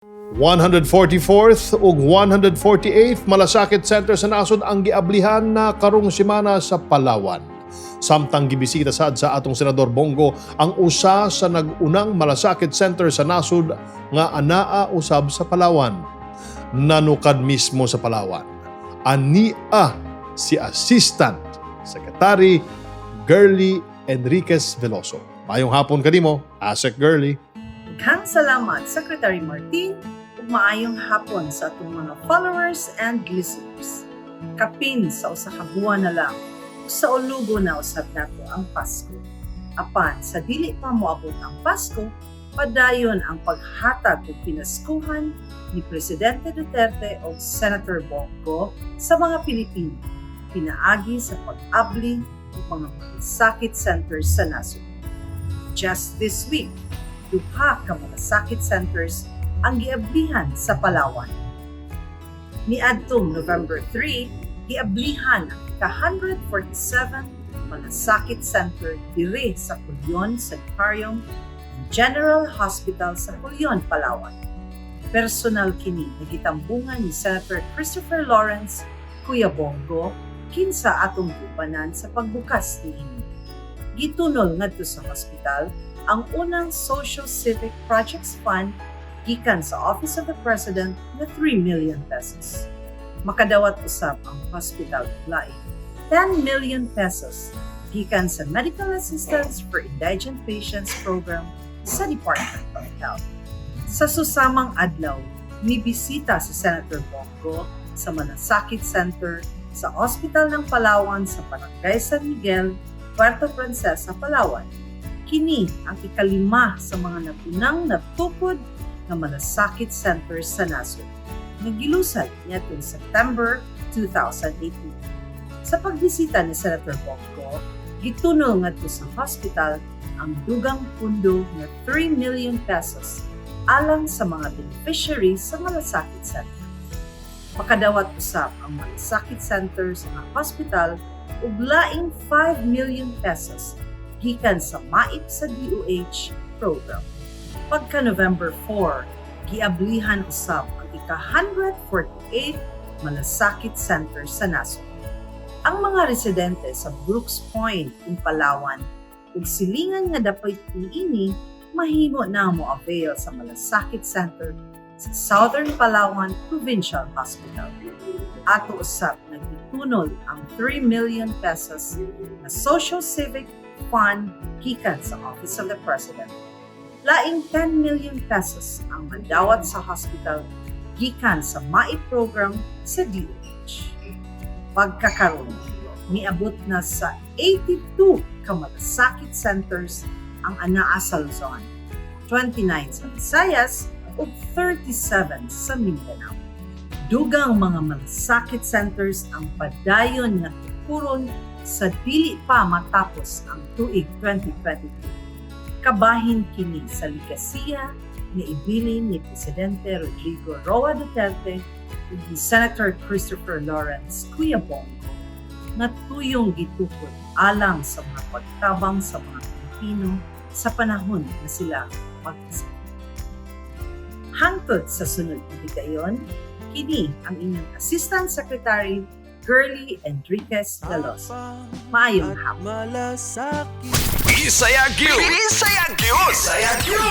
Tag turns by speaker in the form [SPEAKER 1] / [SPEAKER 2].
[SPEAKER 1] 144th ug 148th Malasakit Center sa nasod ang giablihan na karong semana sa Palawan. Samtang gibisita sad sa atong Senador Bongo ang usa sa nag-unang Malasakit Center sa nasod nga anaa usab sa Palawan. Nanukad mismo sa Palawan. Ania si Assistant Secretary Girly Enriquez Veloso. Mayong hapon kanimo, Asek Girly.
[SPEAKER 2] Daghang salamat, Secretary Martin, ug maayong hapon sa atong mga followers and listeners. Kapin sa usa ka buwan na lang, sa ulugo na usab nato ang Pasko. Apan sa dili pa moabot ang Pasko, padayon ang paghatag ug pinaskuhan ni Presidente Duterte o Senator Bongo sa mga Pilipino, pinaagi sa pag-abli ng mga malasakit centers sa nasod. Just this week, duha ka malasakit centers ang giablihan sa Palawan. Niadtong November 3, giablihan ang ika-147 malasakit center diri sa Culion Sanitarium and General Hospital sa Culion, Palawan. Personal kini nagitambungan ni Senator Christopher Lawrence, Kuya Bongo, kinsa atong gibanan sa pagbukas niini. Gitunol ngadto sa hospital ang unang Social Civic Projects Fund gikan sa Office of the President na 3 million pesos. Makadawat usab ang hospital laing 10 million pesos gikan sa Medical Assistance for Indigent Patients Program sa Department of Health. Sa susamang adlaw, nibisita si Senator Bongo sa Malasakit Center sa Ospital ng Palawan sa Barangay San Miguel, Puerto Princesa, Palawan. Kini ang ikalima sa mga nagunang natukod na malasakit centers sa nasod. Nagilusad nitong September 2018. Sa pagbisita ni Senator Bongo, gitunol ngadto sa hospital ang dugang pundo na 3 million pesos alang sa mga beneficiaries sa malasakit center. Makadawat usab ang malasakit center sa hospital ug laing 5 million pesos gikan sa MAIP sa DOH program. Pagka November 4, giablihan usab ang ika-148 malasakit center sa nasod. Ang mga residente sa Brooks Point in Palawan ug silingan nga dapat niini mahimo na mo avail sa malasakit center sa Southern Palawan Provincial Hospital. Ato usab nagtunol ang 3 million pesos na Social Civic Fund gikan sa Office of the President. Laing 10 million pesos ang madawat sa hospital gikan sa MAIP program sa DOH. Pagkakaroon, miabot na sa 82 ka malasakit centers ang anaa sa Luzon, 29 sa Visayas ug 37 sa Mindanao. Dugang mga malasakit centers ang padayon nga tukuron sa dili pa matapos ang tuig 2022. Kabahin kini sa ligasiya ni ibilin ni Presidente Rodrigo Roa Duterte ug ni Senator Christopher Lawrence, Kuya Bongo, nga tuyong gitukod alang sa mga pagtabang sa mga Pilipino sa panahon na sila mag-isa. Hangtod sa sunod na higayon, kini ang inyong Assistant Secretary Girly Enriquez Veloso. Maayong hapon.
[SPEAKER 3] Isayag yun! Isayag yun! Isayag yun!